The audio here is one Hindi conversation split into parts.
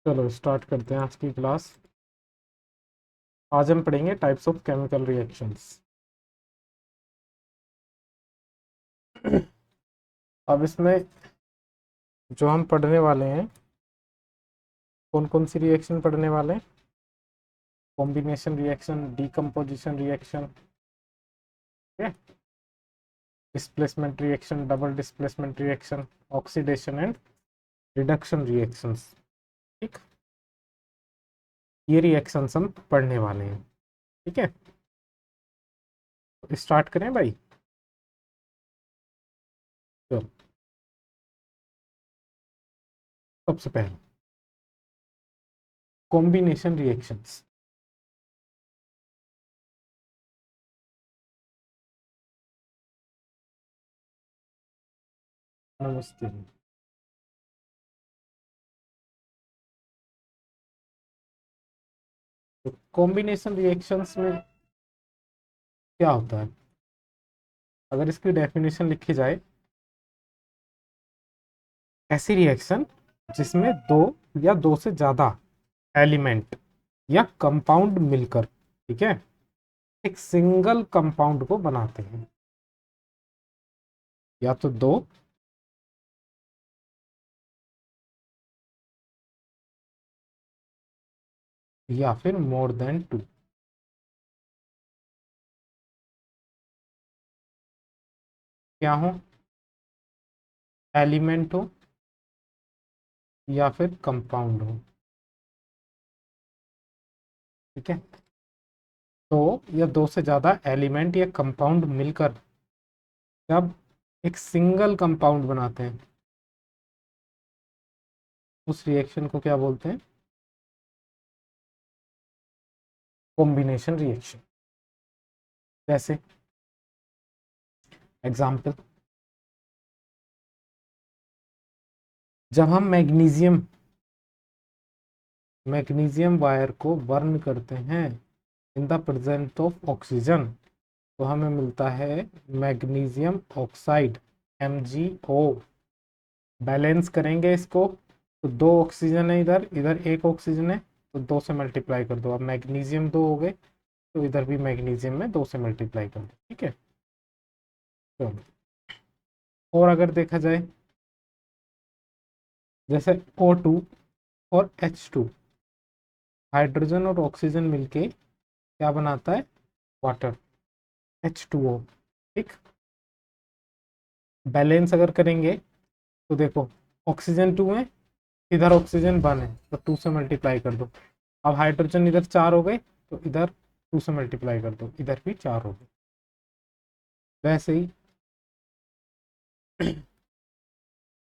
चलो स्टार्ट करते हैं आज की क्लास। आज हम पढ़ेंगे टाइप्स ऑफ केमिकल रिएक्शंस। अब इसमें जो हम पढ़ने वाले हैं, कौन कौन सी रिएक्शन पढ़ने वाले हैं? Combination reaction, decomposition reaction, displacement reaction, double displacement reaction, oxidation and reduction reactions. ठीक, ये रिएक्शंस हम पढ़ने वाले हैं। ठीक है, तो स्टार्ट करें भाई। चलो, सबसे पहले कॉम्बिनेशन रिएक्शंस। नमस्ते। तो कॉम्बिनेशन रिएक्शंस में क्या होता है? अगर इसकी डेफिनेशन लिखी जाए, ऐसी रिएक्शन जिसमें दो या दो से ज्यादा एलिमेंट या कंपाउंड मिलकर, ठीक है, एक सिंगल कंपाउंड को बनाते हैं। या तो दो या फिर मोर देन टू। क्या हो? एलिमेंट हो या फिर कंपाउंड हो। ठीक है, तो या दो से ज्यादा एलिमेंट या कंपाउंड मिलकर जब एक सिंगल कंपाउंड बनाते हैं, उस रिएक्शन को क्या बोलते हैं? Combination reaction. जैसे एग्जाम्पल, जब हम मैग्नीशियम वायर को बर्न करते हैं in the presence of oxygen, तो हमें मिलता है मैग्नीशियम ऑक्साइड, MgO। बैलेंस करेंगे इसको तो दो ऑक्सीजन है, इधर इधर एक ऑक्सीजन है, तो दो से मल्टीप्लाई कर दो। अब मैग्नीशियम दो हो गए, तो इधर भी मैग्नीशियम में दो से मल्टीप्लाई कर दो। ठीक है, चलो। और अगर देखा जाए, जैसे O2 और H2, हाइड्रोजन और ऑक्सीजन मिलके क्या बनाता है? Water, H2O। ठीक, बैलेंस अगर करेंगे तो देखो, ऑक्सीजन 2 है, इधर ऑक्सीजन 1 है, तो 2 से मल्टीप्लाई कर दो। अब हाइड्रोजन इधर 4 हो गए, तो इधर 2 से मल्टीप्लाई कर दो, इधर भी 4 हो गए। वैसे ही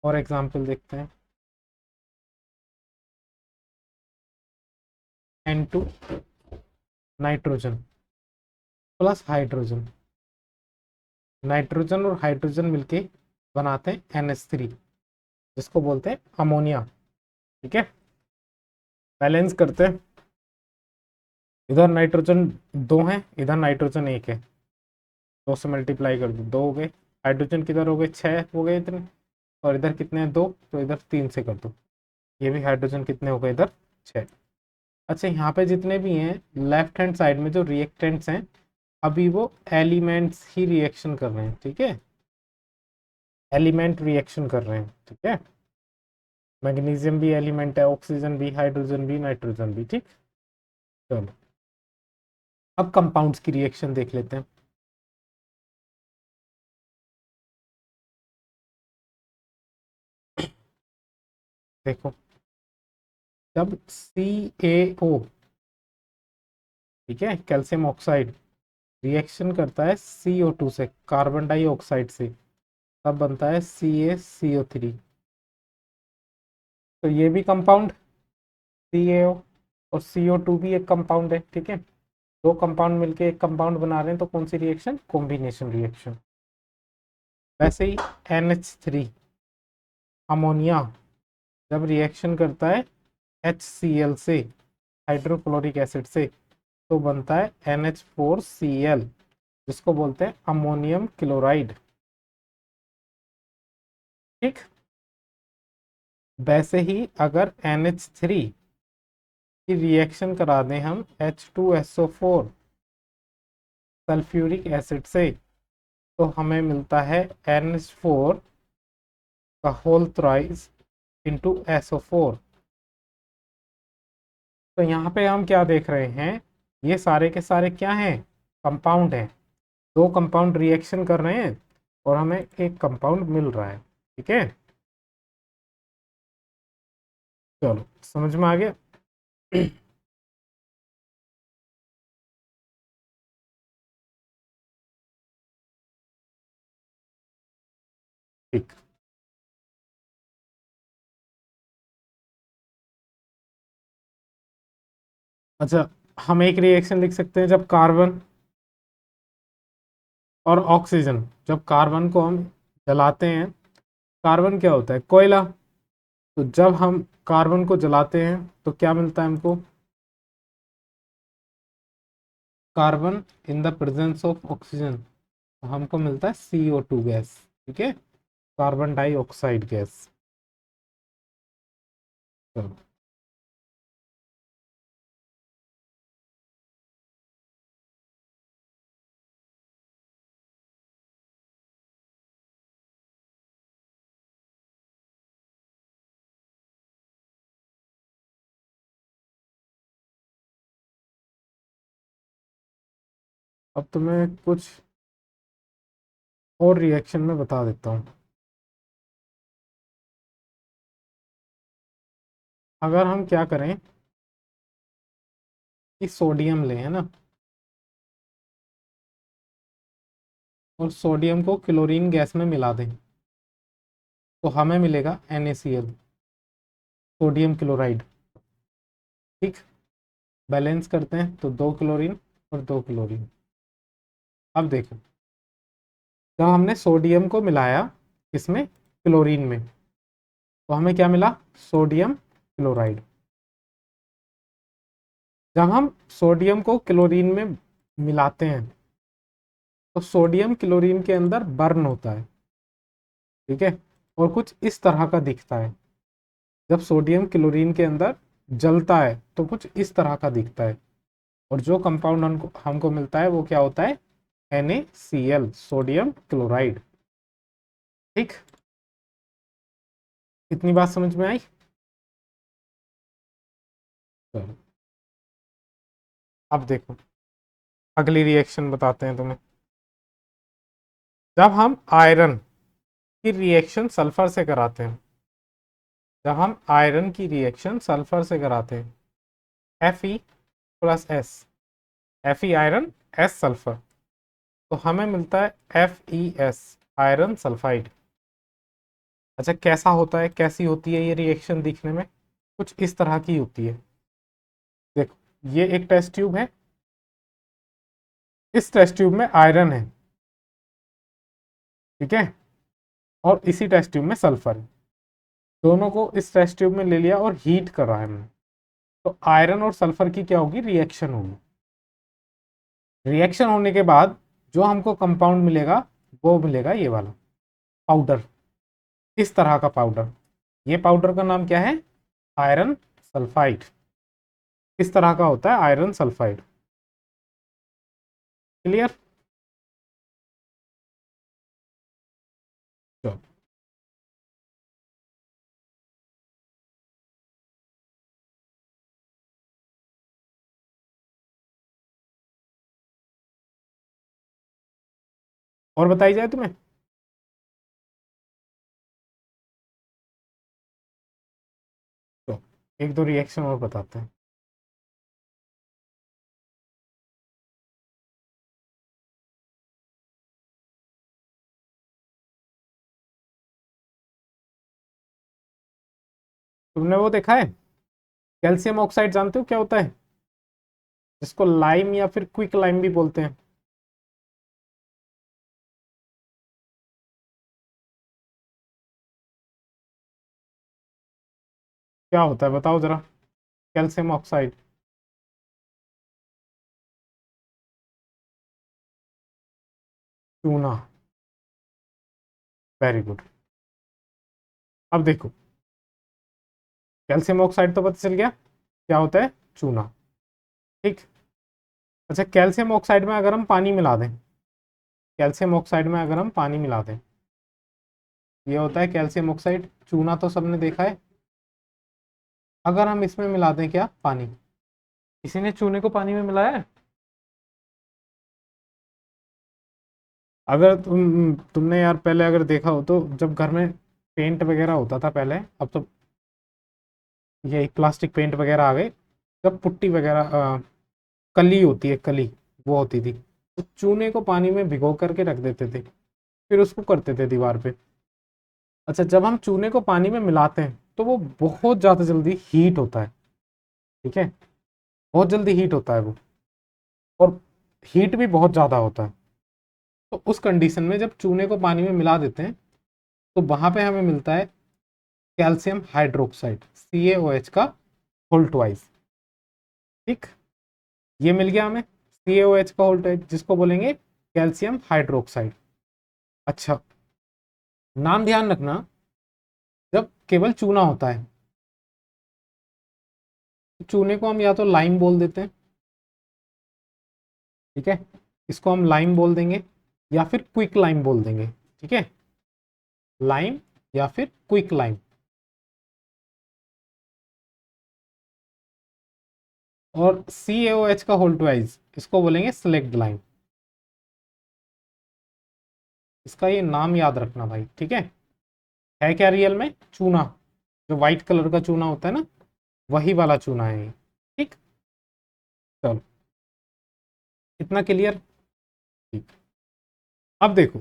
और एग्जाम्पल देखते हैं। N2 nitrogen plus hydrogen, nitrogen और हाइड्रोजन मिलके बनाते हैं NH3, जिसको बोलते हैं अमोनिया। ठीक है, बैलेंस करते हैं। इधर नाइट्रोजन 2 है, इधर नाइट्रोजन 1 है, 2 से मल्टीप्लाई कर दो, 2 हो गए। हाइड्रोजन किधर हो गए? 6 हो गए इतने। और इधर कितने हैं? 2, तो इधर 3 से कर दो। ये भी हाइड्रोजन कितने हो गए? इधर 6। अच्छा, यहाँ पे जितने भी हैं लेफ्ट हैंड साइड में जो रिएक्टेंट्स हैं, अभी वो एलिमेंट्स ही रिएक्शन कर रहे हैं। ठीक है, एलिमेंट रिएक्शन कर रहे हैं। ठीक है, मैग्नीशियम भी एलिमेंट है, ऑक्सीजन भी, हाइड्रोजन भी, नाइट्रोजन भी। ठीक, चलो अब कंपाउंड्स की रिएक्शन देख लेते हैं। देखो, जब CaO, ठीक है, कैल्शियम ऑक्साइड रिएक्शन करता है CO2 से, कार्बन डाइऑक्साइड से, तब बनता है CaCO3। तो ये भी कंपाउंड CaO, और CO2 भी एक कंपाउंड है। ठीक है, दो कंपाउंड मिलके एक कंपाउंड बना रहे हैं, तो कौन सी रिएक्शन? Combination reaction. वैसे ही NH3 अमोनिया जब रिएक्शन करता है HCl से, हाइड्रोक्लोरिक एसिड से, तो बनता है NH4Cl, जिसको बोलते हैं अमोनियम क्लोराइड। ठीक, वैसे ही अगर NH3 की रिएक्शन करा दें हम H2SO4 सल्फ्यूरिक एसिड से, तो हमें मिलता है NH4 का होल थ्राइस इंटू SO4। तो यहाँ पे हम क्या देख रहे हैं, ये सारे के सारे क्या हैं, कंपाउंड हैं। दो कंपाउंड रिएक्शन कर रहे हैं और हमें एक कंपाउंड मिल रहा है। ठीक है, चलो समझ में आ गया। ठीक। अच्छा, हम एक रिएक्शन लिख सकते हैं जब कार्बन और ऑक्सीजन, जब कार्बन को हम जलाते हैं, कार्बन क्या होता है, कोयला। तो जब हम कार्बन को जलाते हैं तो क्या मिलता है हमको, carbon in the presence of oxygen, हमको मिलता है CO2 गैस। ठीक है, कार्बन डाइऑक्साइड गैस। चलो, अब तुम्हें कुछ और रिएक्शन में बता देता हूँ। अगर हम क्या करें कि सोडियम लें, है ना, और सोडियम को क्लोरीन गैस में मिला दें, तो हमें मिलेगा NaCl, सोडियम क्लोराइड। ठीक, बैलेंस करते हैं तो दो क्लोरीन और दो क्लोरीन। अब देखो, जब हमने सोडियम को मिलाया इसमें, क्लोरीन में, तो हमें क्या मिला, सोडियम क्लोराइड। जब हम सोडियम को क्लोरीन में मिलाते हैं तो सोडियम क्लोरीन के अंदर बर्न होता है। ठीक है, और कुछ इस तरह का दिखता है। जब सोडियम क्लोरीन के अंदर जलता है तो कुछ इस तरह का दिखता है, और जो कंपाउंड हमको मिलता है वो क्या होता है, NaCl, सोडियम क्लोराइड। ठीक, इतनी बात समझ में आई। चलो, अब देखो, अगली रिएक्शन बताते हैं तुम्हें। जब हम आयरन की रिएक्शन सल्फर से कराते हैं, जब हम आयरन की रिएक्शन सल्फर से कराते हैं, Fe+S, Fe iron, S sulphur, तो हमें मिलता है FeS, आयरन सल्फाइड। अच्छा, कैसा होता है, कैसी होती है ये रिएक्शन दिखने में, कुछ इस तरह की होती है। देखो, ये एक टेस्ट ट्यूब है, इस टेस्ट ट्यूब में आयरन है। ठीक है, और इसी टेस्ट ट्यूब में सल्फर है। दोनों को इस टेस्ट ट्यूब में ले लिया और हीट कर रहा है हमने, तो आयरन और सल्फर की क्या होगी, रिएक्शन होगी। रिएक्शन होने के बाद जो हमको कंपाउंड मिलेगा वो मिलेगा ये वाला पाउडर, इस तरह का पाउडर। ये पाउडर का नाम क्या है, आयरन सल्फाइड। इस तरह का होता है आयरन सल्फाइड। क्लियर। चलो, और बताई जाए तुम्हें। तो एक दो रिएक्शन और बताते हैं। तुमने वो देखा है, कैल्शियम ऑक्साइड, जानते हो क्या होता है, जिसको लाइम या फिर क्विक लाइम भी बोलते हैं। क्या होता है बताओ जरा, कैल्शियम ऑक्साइड। चूना, वेरी गुड। अब देखो, कैल्शियम ऑक्साइड तो पता चल गया क्या होता है, चूना। ठीक। अच्छा, कैल्शियम ऑक्साइड में अगर हम पानी मिला दें, कैल्शियम ऑक्साइड में अगर हम पानी मिला दें, ये होता है कैल्शियम ऑक्साइड, चूना तो सबने देखा है। अगर हम इसमें मिला दें क्या, पानी, किसी ने चूने को पानी में मिलाया है? अगर तुमने यार पहले अगर देखा हो तो जब घर में पेंट वगैरह होता था पहले, अब तो ये प्लास्टिक पेंट वगैरह आ गए, जब पुट्टी वगैरह कली होती है, कली वो होती थी, तो चूने को पानी में भिगो करके रख देते थे, फिर उसको करते थे दीवार पे। अच्छा, जब हम चूने को पानी में मिलाते हैं तो वो बहुत ज़्यादा जल्दी हीट होता है। ठीक है, बहुत जल्दी हीट होता है वो, और हीट भी बहुत ज़्यादा होता है। तो उस कंडीशन में जब चूने को पानी में मिला देते हैं तो वहां पे हमें मिलता है कैल्शियम हाइड्रोक्साइड, CaOH का होल ट्वाइस। ठीक, ये मिल गया हमें CaOH का होल ट्वाइस, जिसको बोलेंगे कैल्शियम हाइड्रोक्साइड। अच्छा, नाम ध्यान रखना, जब केवल चूना होता है तो चूने को हम या तो लाइम बोल देते हैं, ठीक है, इसको हम लाइम बोल देंगे या फिर क्विक लाइम बोल देंगे। ठीक है, लाइम या फिर क्विक लाइम। और CaOH का होल ट्वाइस, इसको बोलेंगे स्लेक्ड लाइम। इसका ये नाम याद रखना भाई। ठीक है क्या रियल में चूना, जो व्हाइट कलर का चूना होता है ना, वही वाला चूना है ये। ठीक, चलो, इतना क्लियर। ठीक, अब देखो,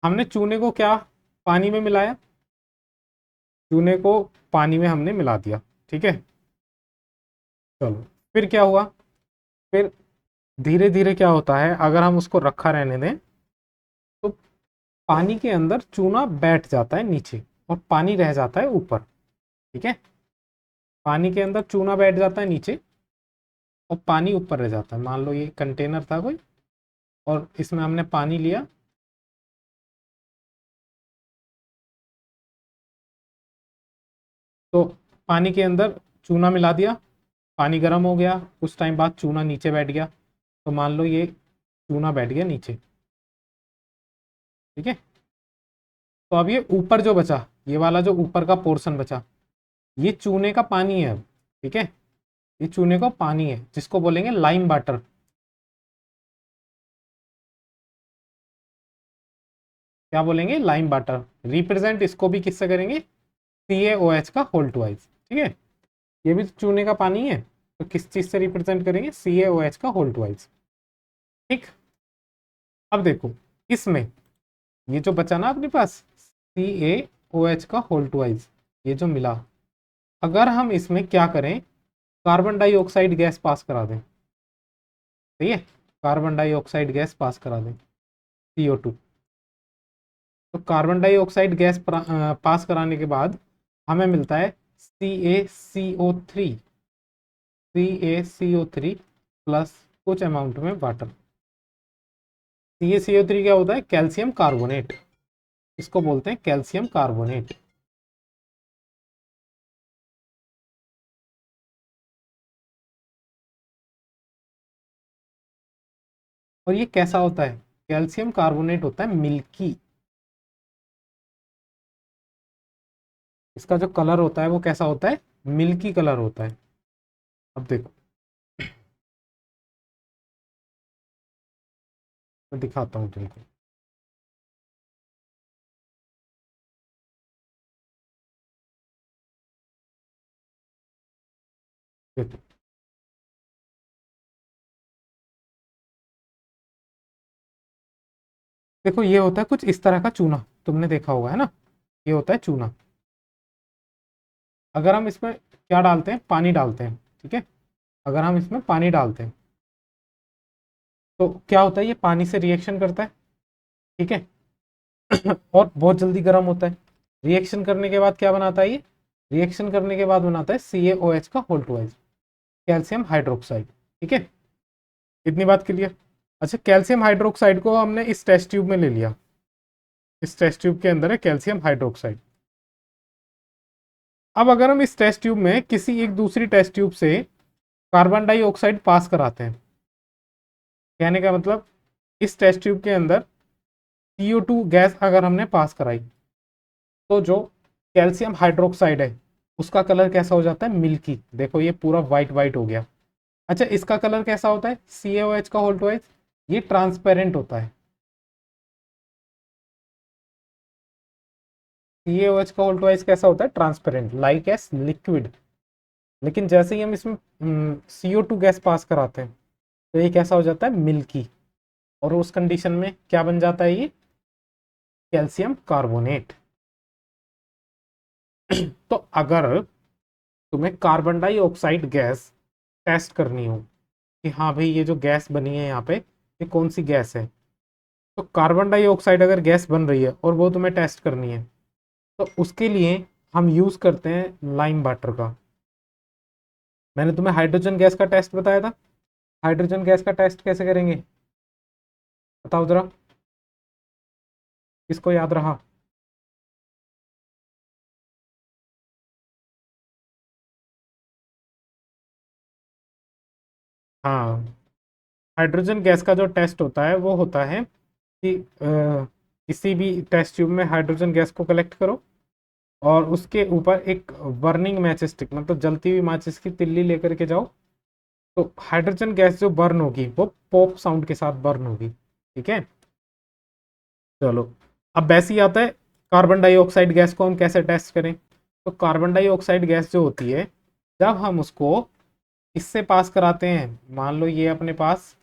हमने चूने को क्या पानी में मिलाया, चूने को पानी में हमने मिला दिया। ठीक है, चलो, फिर क्या हुआ, फिर धीरे धीरे क्या होता है, अगर हम उसको रखा रहने दें तो पानी के अंदर चूना बैठ जाता है नीचे और पानी रह जाता है ऊपर। ठीक है, पानी के अंदर चूना बैठ जाता है नीचे और पानी ऊपर रह जाता है। मान लो ये कंटेनर था कोई, और इसमें हमने पानी लिया, तो पानी के अंदर चूना मिला दिया, पानी गर्म हो गया, कुछ टाइम बाद चूना नीचे बैठ गया, तो मान लो ये चूना बैठ गया नीचे। ठीक है, तो अब ये ऊपर जो बचा, ये वाला जो ऊपर का पोर्शन बचा, ये चूने का पानी है अब। ठीक है, ये चूने का पानी है, जिसको बोलेंगे लाइम वाटर। क्या बोलेंगे, लाइम वाटर। रिप्रेजेंट इसको भी किससे करेंगे, CaOH का होल ट्वाइस। ठीक है, ये भी तो चूने का पानी है, तो किस चीज से रिप्रेजेंट करेंगे, CaOH का होल ट्वाइस। ठीक, अब देखो, इसमें ये जो बचा ना अपने पास, CaOH का होल ट्वाइस, ये जो मिला, अगर हम इसमें क्या करें, कार्बन डाइऑक्साइड गैस पास करा दें, सही है, कार्बन डाइऑक्साइड गैस पास करा दें, CO2, तो कार्बन डाइऑक्साइड गैस पास कराने के बाद हमें मिलता है CaCO3, CaCO3 प्लस कुछ अमाउंट में वाटर। CaCO3 क्या होता है, कैल्शियम कार्बोनेट, इसको बोलते हैं कैल्शियम कार्बोनेट। और ये कैसा होता है, कैल्शियम कार्बोनेट होता है मिल्की, इसका जो कलर होता है वो कैसा होता है, मिल्की कलर होता है। अब देखो, मैं दिखाता हूँ तुमको। देखो, देखो ये होता है कुछ इस तरह का चूना, तुमने देखा होगा है ना, ये होता है चूना। अगर हम इसमें क्या डालते हैं, पानी डालते हैं, ठीक है, अगर हम इसमें पानी डालते हैं तो क्या होता है, ये पानी से रिएक्शन करता है। ठीक है, और बहुत जल्दी गर्म होता है। रिएक्शन करने के बाद क्या बनाता है ये, रिएक्शन करने के बाद बनाता है CaOH का होल ट्वाइस, कैल्शियम हाइड्रोक्साइड। ठीक है, इतनी बात क्लियर। अच्छा, कैल्शियम हाइड्रोक्साइड को हमने इस टेस्ट ट्यूब में ले लिया, इस टेस्ट ट्यूब के अंदर है कैल्शियम हाइड्रोक्साइड। अब अगर हम इस टेस्ट ट्यूब में किसी एक दूसरी टेस्ट ट्यूब से कार्बन डाइऑक्साइड पास कराते हैं। कहने का मतलब इस टेस्ट ट्यूब के अंदर CO2 गैस अगर हमने पास कराई तो जो कैल्शियम हाइड्रोक्साइड है उसका कलर कैसा हो जाता है, मिल्की। देखो ये पूरा व्हाइट व्हाइट हो गया। अच्छा, इसका कलर कैसा होता है, CaOH का होल ट्वाइस, ये ट्रांसपेरेंट होता है। CaOH का होल ट्वाइस कैसा होता है, ट्रांसपेरेंट, लाइक एस लिक्विड। लेकिन जैसे ही हम इसमें CO2 गैस पास कराते हैं तो ये कैसा हो जाता है, मिल्की। और उस कंडीशन में क्या बन जाता है, ये कैल्शियम कार्बोनेट। तो अगर तुम्हें कार्बन डाइऑक्साइड गैस टेस्ट करनी हो कि हाँ भाई ये जो गैस बनी है यहाँ पे ये कौन सी गैस है, तो कार्बन डाइऑक्साइड अगर गैस बन रही है और वो तुम्हें टेस्ट करनी है तो उसके लिए हम यूज करते हैं लाइम वाटर का। मैंने तुम्हें हाइड्रोजन गैस का टेस्ट बताया था, हाइड्रोजन गैस का टेस्ट कैसे करेंगे बताओ जरा, किसको याद रहा। हाँ, हाइड्रोजन गैस का जो टेस्ट होता है वो होता है कि किसी भी टेस्ट ट्यूब में हाइड्रोजन गैस को कलेक्ट करो और उसके ऊपर एक बर्निंग मैच स्टिक, मतलब जलती हुई माचिस की तिल्ली लेकर के जाओ। तो हाइड्रोजन गैस जो बर्न होगी वो पॉप साउंड के साथ बर्न होगी। ठीक है, चलो अब वैसे ही आता है कार्बन डाइऑक्साइड गैस को हम कैसे टेस्ट करें। तो कार्बन डाइऑक्साइड गैस जो होती है जब हम उसको इससे पास कराते हैं, मान लो ये अपने पास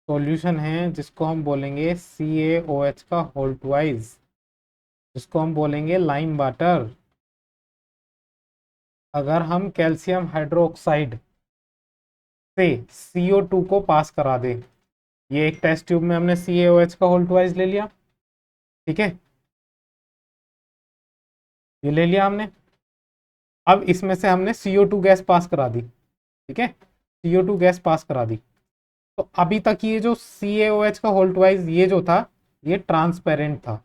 सॉल्यूशन है जिसको हम बोलेंगे CaOH का होल ट्वाइस, जिसको हम बोलेंगे लाइम वाटर। अगर हम कैल्शियम हाइड्रोक्साइड से CO2 को पास करा दें, ये एक टेस्ट ट्यूब में हमने CaOH का होल ट्वाइस ले लिया, ठीक है, ये ले लिया हमने। अब इसमें से हमने CO2 गैस पास करा दी, ठीक है, CO2 गैस पास करा दी। तो अभी तक ये जो CaOH का होल ट्वाइस ये जो था ये ट्रांसपेरेंट था,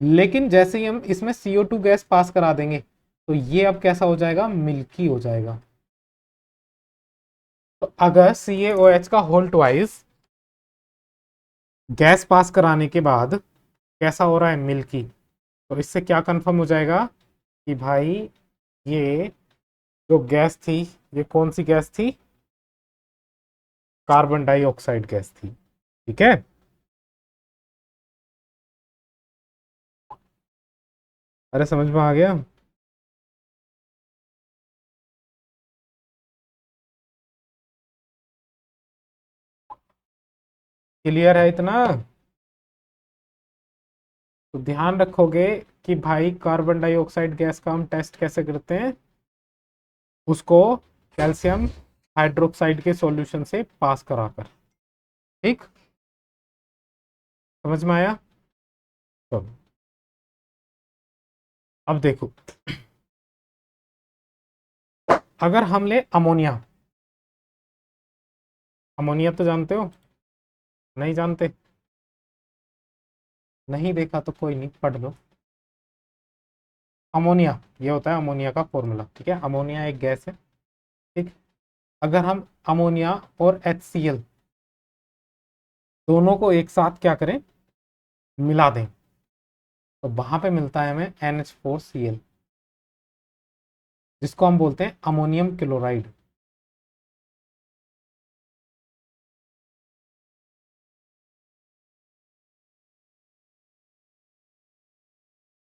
लेकिन जैसे ही हम इसमें CO2 गैस पास करा देंगे तो ये अब कैसा हो जाएगा, मिल्की हो जाएगा। तो अगर CaOH का होल ट्वाइस गैस पास कराने के बाद कैसा हो रहा है, मिल्की, तो इससे क्या कंफर्म हो जाएगा कि भाई ये जो गैस थी ये कौन सी गैस थी, कार्बन डाइऑक्साइड गैस थी। ठीक है, अरे समझ में आ गया। क्लियर है इतना। तो ध्यान रखोगे कि भाई कार्बन डाइऑक्साइड गैस का हम टेस्ट कैसे करते हैं, उसको कैल्शियम हाइड्रोक्साइड के सॉल्यूशन से पास कराकर। ठीक, समझ में आया। तो अब देखो, अगर हम ले अमोनिया, अमोनिया तो जानते हो, नहीं जानते, नहीं देखा तो कोई नहीं, पढ़ लो। अमोनिया ये होता है अमोनिया का फॉर्मूला, ठीक है, अमोनिया एक गैस है। ठीक, अगर हम अमोनिया और HCl दोनों को एक साथ क्या करें, मिला दें, तो वहां पे मिलता है हमें NH4Cl, जिसको हम बोलते हैं अमोनियम क्लोराइड।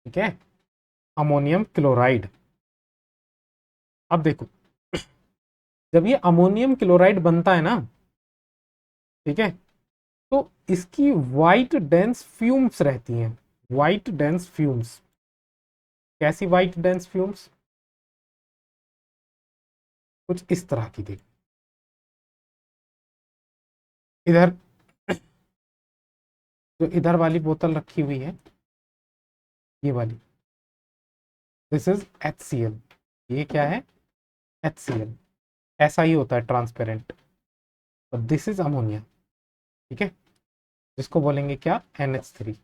ठीक है, अमोनियम क्लोराइड। अब देखो, जब ये अमोनियम क्लोराइड बनता है ना, ठीक है, तो इसकी वाइट डेंस फ्यूम्स रहती हैं, वाइट डेंस फ्यूम्स। कैसी वाइट डेंस फ्यूम्स, कुछ इस तरह की। देख इधर, जो इधर वाली बोतल रखी हुई है ये वाली, दिस इज HCl, ये क्या है, HCl, ऐसा ही होता है ट्रांसपेरेंट। और दिस इज अमोनिया। ठीक है, जिसको बोलेंगे क्या, NH3।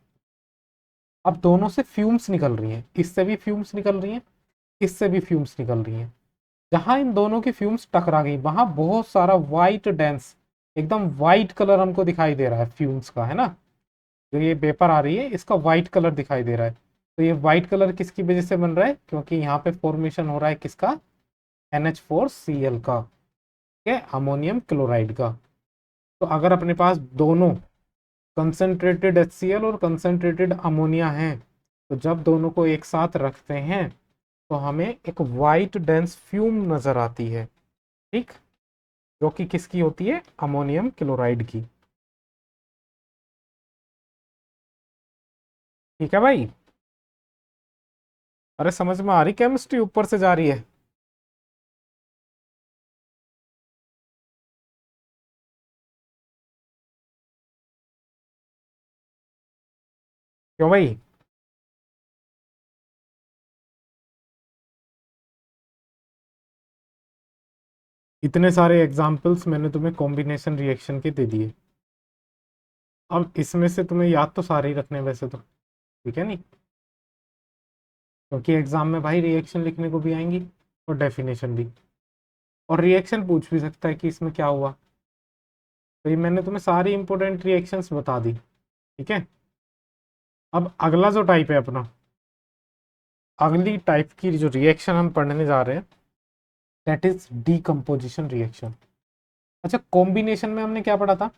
अब दोनों से फ्यूम्स निकल रही हैं, इससे भी फ्यूम्स निकल रही हैं, इससे भी फ्यूम्स निकल रही हैं। जहां इन दोनों की फ्यूम्स टकरा गई वहां बहुत सारा वाइट डेंस, एकदम वाइट कलर हमको दिखाई दे रहा है फ्यूम्स का, है ना। जो ये वेपर आ रही है इसका वाइट कलर दिखाई दे रहा है। तो ये वाइट कलर किसकी वजह से बन रहा है, क्योंकि यहाँ पे फॉर्मेशन हो रहा है किसका, NH4Cl का, ठीक है, अमोनियम क्लोराइड का। तो अगर अपने पास दोनों कंसंट्रेटेड HCl और कंसंट्रेटेड अमोनिया है, तो जब दोनों को एक साथ रखते हैं तो हमें एक वाइट डेंस फ्यूम नजर आती है, ठीक, जो कि किसकी होती है, अमोनियम क्लोराइड की। ठीक है भाई। अरे समझ में आ रही केमिस्ट्री, ऊपर से जा रही है। क्यों भाई। इतने सारे एग्जाम्पल्स मैंने तुम्हें कॉम्बिनेशन रिएक्शन के दे दिए। अब इसमें से तुम्हें याद तो सारे ही रखने हैं वैसे तो, ठीक है नहीं, क्योंकि एग्जाम में भाई रिएक्शन लिखने को भी आएंगी और डेफिनेशन भी, और रिएक्शन पूछ भी सकता है कि इसमें क्या हुआ। तो ये मैंने तुम्हें सारी इंपॉर्टेंट रिएक्शंस बता दी, ठीक है। अब अगला जो टाइप है अपना, अगली टाइप की जो रिएक्शन हम पढ़ने जा रहे हैं, दैट इज डीकम्पोजिशन रिएक्शन। अच्छा, कॉम्बिनेशन में हमने क्या पढ़ा था,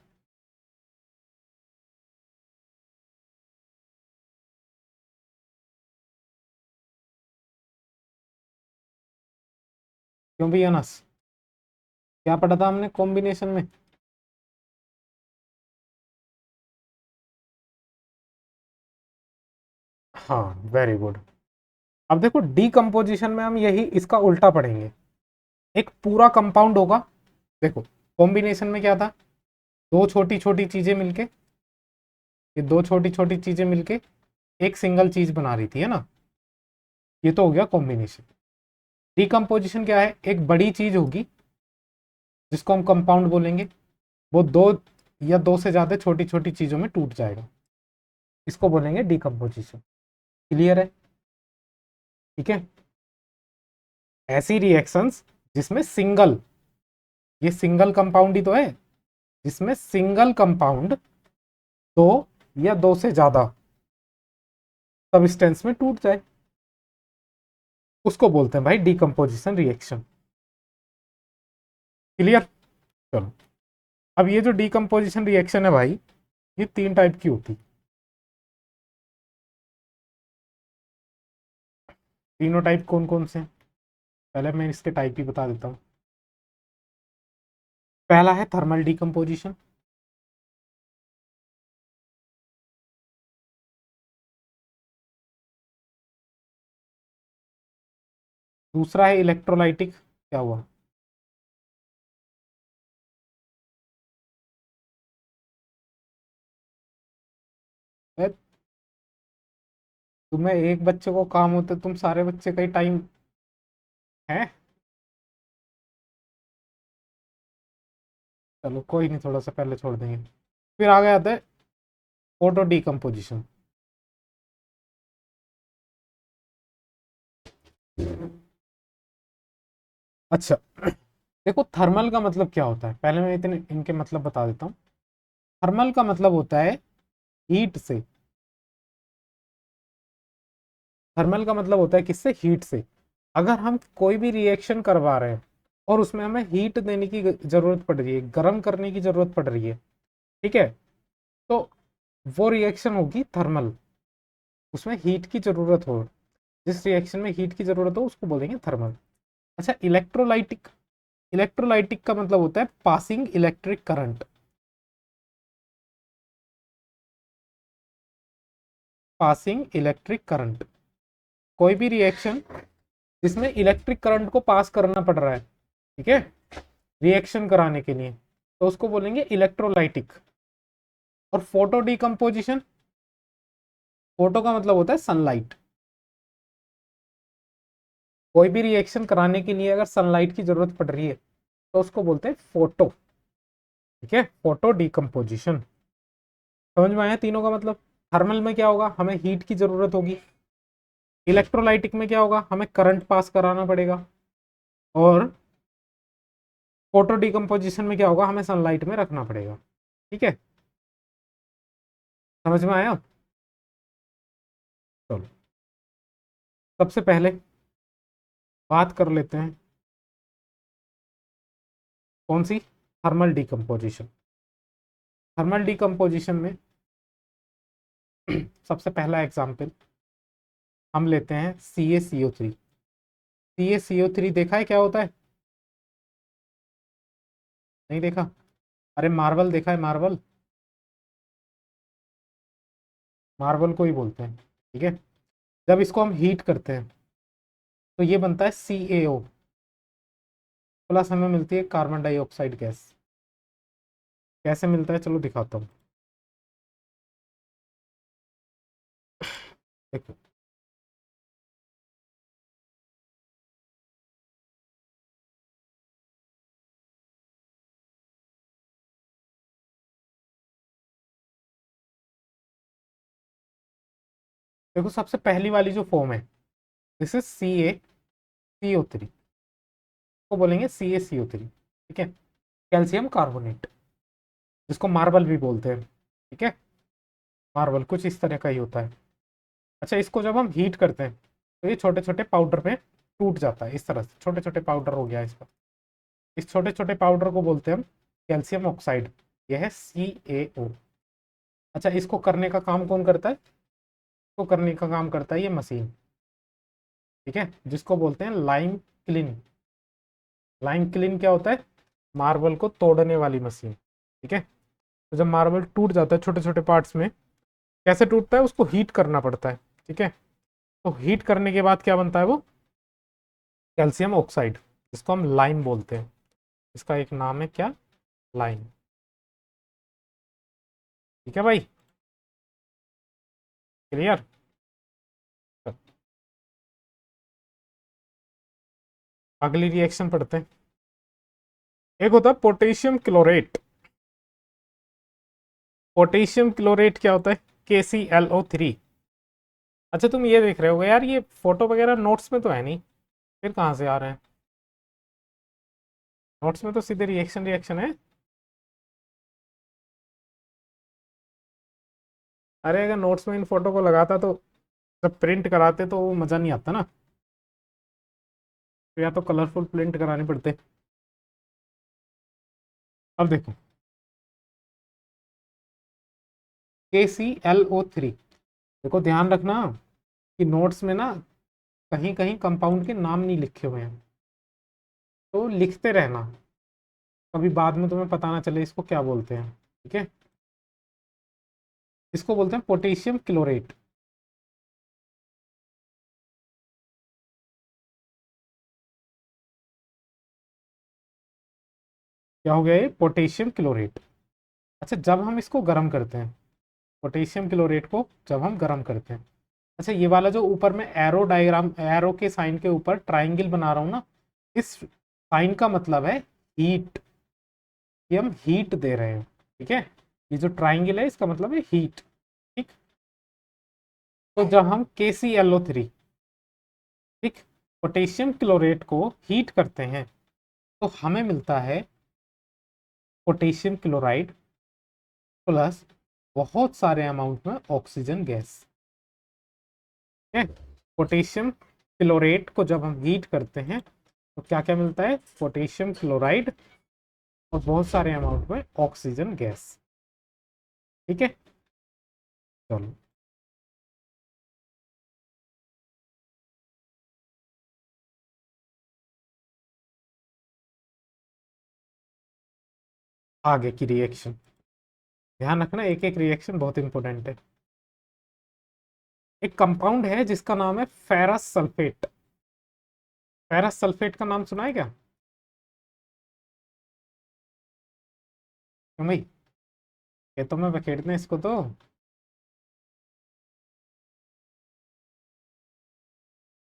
क्यों भी अनस, क्या पढ़ा था हमने कॉम्बिनेशन में। हाँ, वेरी गुड। अब देखो डीकम्पोजिशन में हम यही इसका उल्टा पढ़ेंगे। एक पूरा कंपाउंड होगा, देखो कॉम्बिनेशन में क्या था, दो छोटी छोटी चीजें मिलके, ये दो छोटी छोटी चीजें मिलके एक सिंगल चीज बना रही थी, है ना। ये तो हो गया कॉम्बिनेशन। डीकम्पोजिशन क्या है, एक बड़ी चीज होगी जिसको हम कंपाउंड बोलेंगे, वो दो या दो से ज्यादा छोटी छोटी चीजों में टूट जाएगा, इसको बोलेंगे डीकम्पोजिशन। क्लियर है, ठीक है। ऐसी रिएक्शंस जिसमें सिंगल, ये सिंगल कंपाउंड ही तो है, जिसमें सिंगल कंपाउंड दो या दो से ज्यादा सबस्टेंस में टूट जाए, उसको बोलते हैं भाई डीकम्पोजिशन रिएक्शन। क्लियर। चलो, अब ये जो डीकम्पोजिशन रिएक्शन है भाई, ये तीन टाइप की होती। तीनों टाइप कौन कौन से हैं, पहले मैं इसके टाइप ही बता देता हूँ। पहला है थर्मल डीकम्पोजिशन, दूसरा है इलेक्ट्रोलाइटिक, क्या हुआ, ए, तुम्हें एक बच्चे को काम होता है, तुम सारे बच्चे का ही टाइम है। चलो कोई नहीं, थोड़ा सा पहले छोड़ देंगे। फिर आगे आता है फोटो डीकम्पोजिशन। अच्छा, देखो थर्मल का मतलब क्या होता है, पहले मैं इतने इनके मतलब बता देता हूँ। थर्मल का मतलब होता है हीट से, थर्मल का मतलब होता है किससे, हीट से। अगर हम कोई भी रिएक्शन करवा रहे हैं और उसमें हमें हीट देने की जरूरत पड़ रही है, गर्म करने की जरूरत पड़ रही है, ठीक है, तो वो रिएक्शन होगी थर्मल, उसमें हीट की जरूरत हो, जिस रिएक्शन में हीट की जरूरत हो उसको बोलेंगे थर्मल। अच्छा, इलेक्ट्रोलाइटिक, इलेक्ट्रोलाइटिक का मतलब होता है passing electric current, passing electric current, कोई भी रिएक्शन जिसमें इलेक्ट्रिक करंट को पास करना पड़ रहा है, ठीक है, रिएक्शन कराने के लिए, तो उसको बोलेंगे इलेक्ट्रोलाइटिक। और फोटो डिकम्पोजिशन, फोटो का मतलब होता है सनलाइट, कोई भी रिएक्शन कराने के लिए अगर सनलाइट की जरूरत पड़ रही है तो उसको बोलते हैं फोटो, ठीक है, फोटो डिकम्पोजिशन। समझ में आया तीनों का मतलब? थर्मल में क्या होगा, हमें हीट की जरूरत होगी। इलेक्ट्रोलाइटिक में क्या होगा, हमें करंट पास कराना पड़ेगा। और फोटो डिकम्पोजिशन में क्या होगा, हमें सनलाइट में रखना पड़ेगा। ठीक है, समझ में आया? चलो, सबसे पहले बात कर लेते हैं कौन सी, थर्मल डिकम्पोजिशन। थर्मल डिकम्पोजिशन में सबसे पहला एग्जाम्पल हम लेते हैं CaCO3। CaCO3 देखा है क्या होता है? नहीं देखा? अरे मार्बल देखा है, मार्बल। मार्बल को ही बोलते हैं। ठीक है, जब इसको हम हीट करते हैं तो ये बनता है CaO प्लस, हमें मिलती है कार्बन डाइऑक्साइड गैस। कैसे मिलता है चलो दिखाता हूँ। देखो, देखो सबसे पहली वाली जो फॉर्म है, दिस इज CaCO3, को बोलेंगे CaCO3। ठीक है, कैल्शियम कार्बोनेट, जिसको मार्बल भी बोलते हैं। ठीक है, मार्बल कुछ इस तरह का ही होता है। अच्छा, इसको जब हम हीट करते हैं तो ये छोटे छोटे पाउडर में टूट जाता है, इस तरह से छोटे छोटे पाउडर हो गया इसका। इस छोटे छोटे पाउडर को बोलते हैं हम कैल्शियम ऑक्साइड। यह है CaO। अच्छा, इसको करने का काम कौन करता है? इसको करने का काम करता है ये मशीन। ठीक है, जिसको बोलते हैं लाइम क्लिन। लाइम क्लिन क्या होता है? मार्बल को तोड़ने वाली मशीन। ठीक है, तो जब मार्बल टूट जाता है छोटे छोटे पार्ट्स में, कैसे टूटता है, उसको हीट करना पड़ता है। ठीक है, तो हीट करने के बाद क्या बनता है, वो कैल्शियम ऑक्साइड, जिसको हम लाइम बोलते हैं। इसका एक नाम है क्या, लाइम। ठीक है भाई, क्लियर? अगली रिएक्शन पढ़ते हैं। एक होता है पोटेशियम क्लोरेट। पोटेशियम क्लोरेट क्या होता है? KClO3। अच्छा, तुम ये देख रहे हो यार, ये फोटो वगैरह नोट्स में तो है नहीं, फिर कहाँ से आ रहे हैं? नोट्स में तो सीधे रिएक्शन रिएक्शन है। अरे अगर नोट्स में इन फोटो को लगाता तो जब प्रिंट कराते तो वो मज़ा नहीं आता ना, तो या तो कलरफुल प्रिंट कराने पड़ते। अब देखो, KClO3, देखो ध्यान रखना कि नोट्स में ना कहीं कहीं कंपाउंड के नाम नहीं लिखे हुए हैं, तो लिखते रहना, कभी बाद में तुम्हें पता ना चले इसको क्या बोलते हैं। ठीक है, इसको बोलते हैं पोटेशियम क्लोरेट। क्या हो गया ये, पोटेशियम क्लोरेट। अच्छा, जब हम इसको गर्म करते हैं, पोटेशियम क्लोरेट को जब हम गर्म करते हैं, अच्छा ये वाला जो ऊपर में एरो डायग्राम, एरो के साइन के ऊपर ट्राइंगल बना रहा हूँ ना, इस साइन का मतलब है हीट, कि हम हीट दे रहे हैं। ठीक है, ये जो ट्राइंगल है इसका मतलब है हीट। ठीक, तो जब हम KClO3, ठीक, पोटेशियम क्लोरेट को हीट करते हैं तो हमें मिलता है पोटेशियम क्लोराइड प्लस बहुत सारे अमाउंट में ऑक्सीजन गैस। ठीक है, पोटेशियम क्लोरेट को जब हम हीट करते हैं तो क्या क्या मिलता है, पोटेशियम क्लोराइड और बहुत सारे अमाउंट में ऑक्सीजन गैस। ठीक है, चलो आगे की रिएक्शन, ध्यान रखना एक एक रिएक्शन बहुत इंपॉर्टेंट है। एक कंपाउंड है जिसका नाम है फेरस सल्फेट। फेरस सल्फेट का नाम सुना है क्या? क्यों भाई, खेतों में बखेड़ते हैं इसको तो।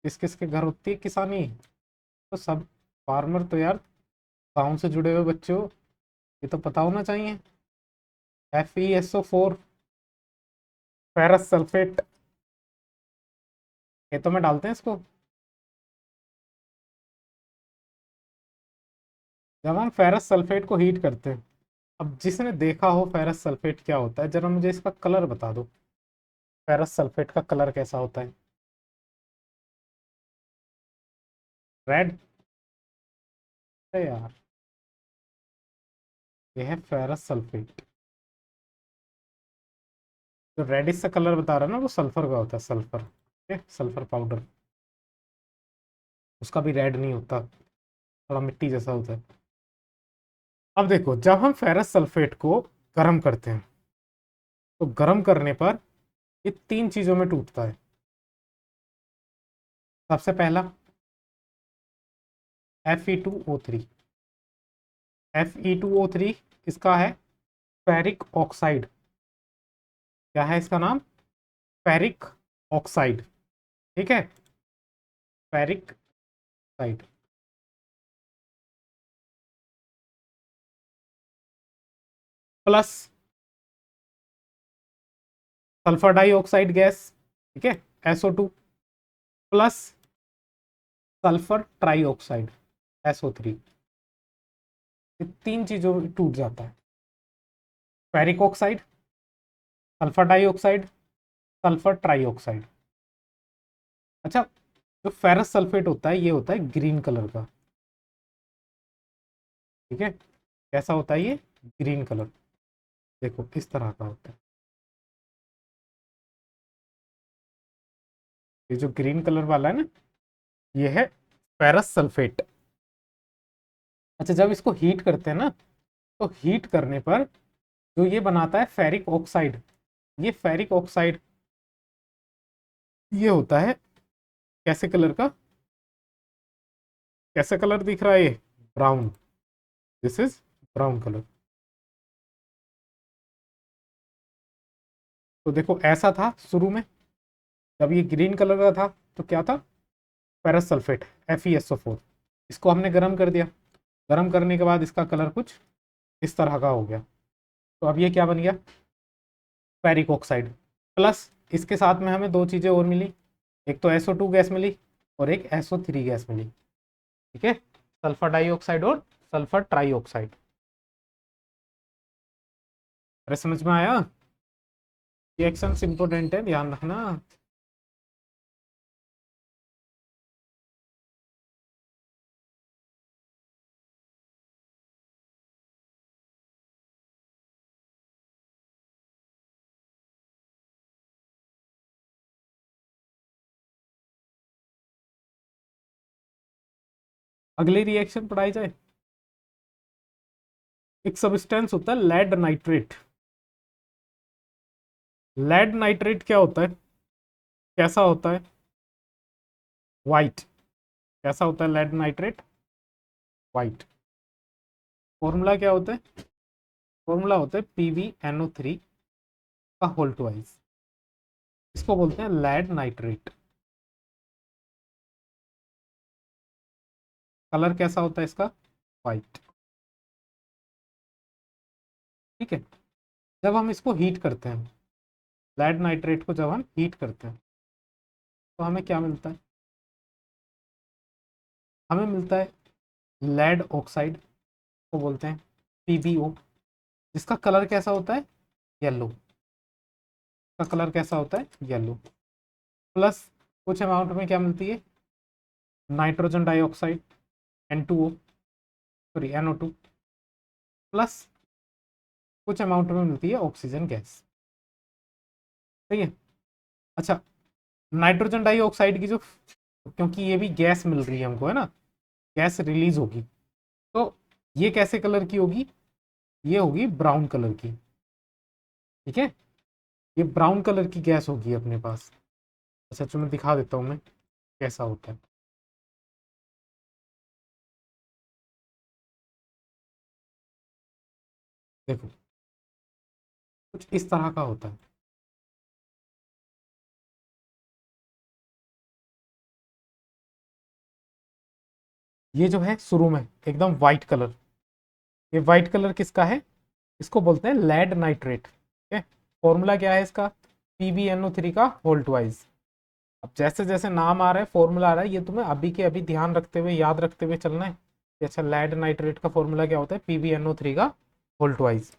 किस किस के घर होती है किसानी, तो सब फार्मर तो यार गाँव से जुड़े हुए बच्चे हो, ये तो पता होना चाहिए। FeSO4 फेरस सल्फेट खेतों में डालते हैं इसको। जब हम फेरस सल्फेट को हीट करते हैं, अब जिसने देखा हो फेरस सल्फेट क्या होता है, जरा मुझे इसका कलर बता दो। फेरस सल्फेट का कलर कैसा होता है? रेड। अरे यार, ये है फेरस सल्फेट। जो रेडिश सा कलर बता रहा है ना, वो सल्फर का होता है, सल्फर। ठीक है, सल्फर पाउडर। उसका भी रेड नहीं होता, थोड़ा मिट्टी जैसा होता है। अब देखो, जब हम फेरस सल्फेट को गर्म करते हैं, तो गर्म करने पर ये तीन चीजों में टूटता है। सबसे पहला Fe2O3। Fe2O3 इसका है फेरिक ऑक्साइड। क्या है इसका नाम? Ferric oxide. ठीक है, ferric oxide. Plus sulphur dioxide gas. ठीक है, SO2। Plus sulphur trioxide, SO3। ये तीन चीजों में टूट जाता है। Ferric oxide, sulphur dioxide, sulphur trioxide. अच्छा, जो फेरस सल्फेट होता है, ये होता है ग्रीन कलर का। ठीक है, कैसा होता है ये? Green colour. देखो किस तरह का होता है। ये जो ग्रीन कलर वाला है ना, ये है फेरस सल्फेट। अच्छा, जब इसको हीट करते हैं ना, तो हीट करने पर जो ये बनाता है फेरिक ऑक्साइड, ये फेरिक ऑक्साइड ये होता है कैसे कलर का? कैसा कलर दिख रहा है ये? Brown. This is brown colour. तो देखो, ऐसा था शुरू में, जब ये ग्रीन कलर का था तो क्या था? Ferrous sulphate, FeSO4। इसको हमने गर्म कर दिया। गर्म करने के बाद इसका कलर कुछ इस तरह का हो गया। तो अब ये क्या बन गया? Ferric oxide. प्लस इसके साथ में हमें दो चीज़ें और मिली। एक तो SO2 गैस मिली और एक SO3 गैस मिली। ठीक है, सल्फर डाइऑक्साइड और सल्फर ट्राइऑक्साइड। अरे समझ में आया? रिएक्शंस इंपॉर्टेंट है, ध्यान रखना। अगली रिएक्शन पढ़ाई जाए। एक सब्सटेंस होता है लेड नाइट्रेट। लेड नाइट्रेट क्या होता है? कैसा होता है? वाइट। कैसा होता है लेड नाइट्रेट? वाइट। फॉर्मूला क्या होता है? फॉर्मूला होता है PbNO3 का होल ट्वाइस। इसको बोलते हैं लेड नाइट्रेट। कलर कैसा होता है इसका? वाइट। ठीक है, जब हम इसको हीट करते हैं, लेड नाइट्रेट को जब हम हीट करते हैं, तो हमें क्या मिलता है? हमें मिलता है लेड ऑक्साइड, को बोलते हैं PbO। जिसका कलर कैसा होता है? येलो। का कलर कैसा होता है? येलो। प्लस कुछ अमाउंट में क्या मिलती है? Nitrogen dioxide, N2O, sorry NO2। Plus कुछ अमाउंट में मिलती है ऑक्सीजन गैस। सही है। अच्छा, नाइट्रोजन डाइऑक्साइड की जो, क्योंकि ये भी गैस मिल रही है हमको, है ना, गैस रिलीज होगी, तो ये कैसे कलर की होगी? ये होगी ब्राउन कलर की। ठीक है, ये ब्राउन कलर की गैस होगी अपने पास। अच्छा, तो मैं दिखा देता हूँ मैं कैसा होता है। देखो, कुछ इस तरह का होता है। ये जो है शुरू में एकदम वाइट कलर, ये वाइट कलर किसका है? इसको बोलते हैं लेड नाइट्रेट। ठीक है, फॉर्मूला क्या है इसका? PbNO3 का होल ट्वाइस। अब जैसे जैसे नाम आ रहा है, फॉर्मूला आ रहा है, ये तुम्हें अभी के अभी ध्यान रखते हुए, याद रखते हुए चलना है कि अच्छा लेड नाइट्रेट का फॉर्मूला क्या होता है, PbNO3 का होल ट्वाइस।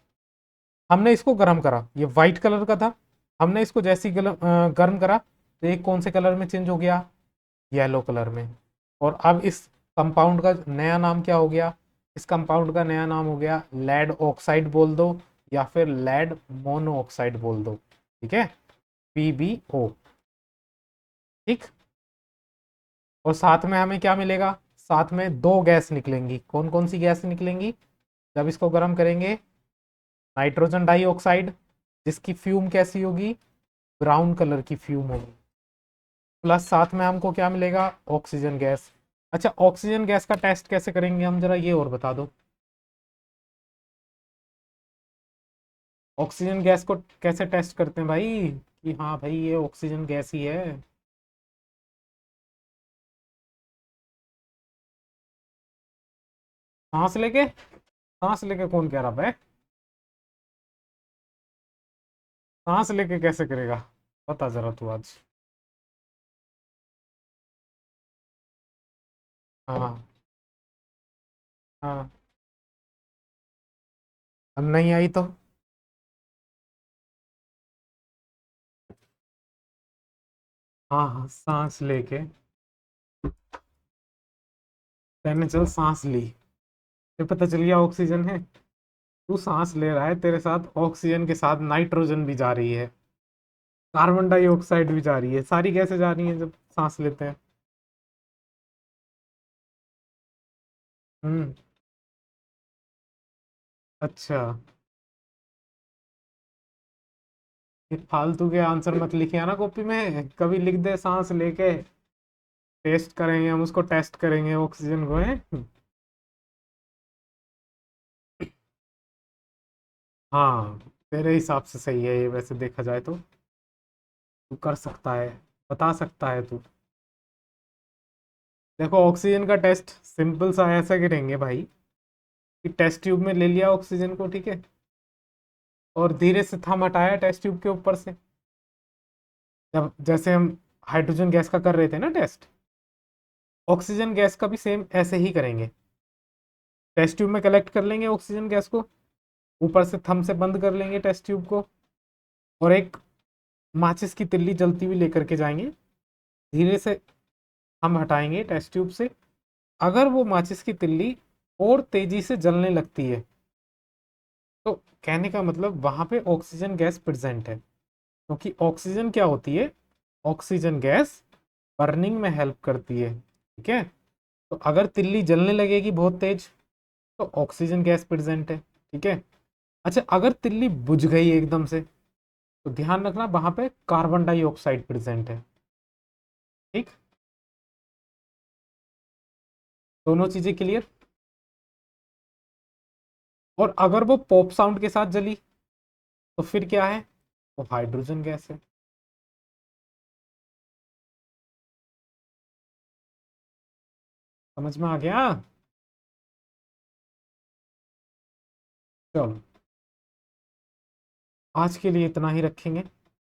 हमने इसको गर्म करा, ये व्हाइट कलर का था, हमने इसको जैसे ही गर्म करा तो ये कौन से कलर में चेंज हो गया, येलो कलर में। और अब इस कंपाउंड का नया नाम क्या हो गया, इस कंपाउंड का नया नाम हो गया लेड ऑक्साइड बोल दो, या फिर लेड मोनोऑक्साइड बोल दो, ठीक है, PbO। ठीक। और साथ में हमें क्या मिलेगा, साथ में दो गैस निकलेंगी, कौन कौन सी गैस निकलेंगी जब इसको गर्म करेंगे, नाइट्रोजन डाइऑक्साइड, जिसकी फ्यूम कैसी होगी, ब्राउन कलर की फ्यूम होगी, प्लस साथ में हमको क्या मिलेगा, ऑक्सीजन गैस। अच्छा, ऑक्सीजन गैस का टेस्ट कैसे करेंगे हम, जरा ये और बता दो। ऑक्सीजन गैस को कैसे टेस्ट करते हैं भाई, कि हाँ भाई ये ऑक्सीजन गैस ही है। सांस लेके, सांस लेके कौन कह रहा है, सांस लेके कैसे करेगा, बता जरा तू आज। हाँ। हाँ। अब नहीं आई तो, हाँ हाँ सांस लेके, मैंने चल सांस ली, फिर पता चल गया ऑक्सीजन है। तू सांस ले रहा है, तेरे साथ ऑक्सीजन के साथ नाइट्रोजन भी जा रही है, कार्बन डाइऑक्साइड भी जा रही है, सारी गैसें जा रही हैं जब सांस लेते हैं। हम्म। अच्छा, ये फालतू के आंसर मत लिखिए ना कॉपी में, कभी लिख दे सांस लेके, टेस्ट करेंगे हम उसको, टेस्ट करेंगे ऑक्सीजन को है। हाँ, तेरे हिसाब से सही है ये, वैसे देखा जाए तो तू कर सकता है, बता सकता है तू। देखो ऑक्सीजन का टेस्ट सिंपल सा ऐसा करेंगे भाई, कि टेस्ट ट्यूब में ले लिया ऑक्सीजन को, ठीक है, और धीरे से थम हटाया टेस्ट ट्यूब के ऊपर से, जब जैसे हम हाइड्रोजन गैस का कर रहे थे ना टेस्ट, ऑक्सीजन गैस का भी सेम ऐसे ही करेंगे। टेस्ट ट्यूब में कलेक्ट कर लेंगे ऑक्सीजन गैस को, ऊपर से थम से बंद कर लेंगे टेस्ट ट्यूब को, और एक माचिस की तिल्ली जलती हुई लेकर के जाएंगे, धीरे से हम हटाएंगे टेस्ट ट्यूब से। अगर वो माचिस की तिल्ली और तेजी से जलने लगती है, तो कहने का मतलब वहां पे ऑक्सीजन गैस प्रेजेंट है, क्योंकि ऑक्सीजन क्या होती है, ऑक्सीजन गैस बर्निंग में हेल्प करती है, ठीक है। तो अगर तिल्ली जलने लगेगी बहुत तेज, तो ऑक्सीजन गैस प्रेजेंट है, ठीक है। अच्छा, अगर तिल्ली बुझ गई एकदम से, तो ध्यान रखना वहां पे कार्बन डाइऑक्साइड प्रेजेंट है, ठीक। दोनों चीजें क्लियर। और अगर वो पॉप साउंड के साथ जली, तो फिर क्या है, वो हाइड्रोजन गैस है। समझ में आ गया। चलो, आज के लिए इतना ही रखेंगे।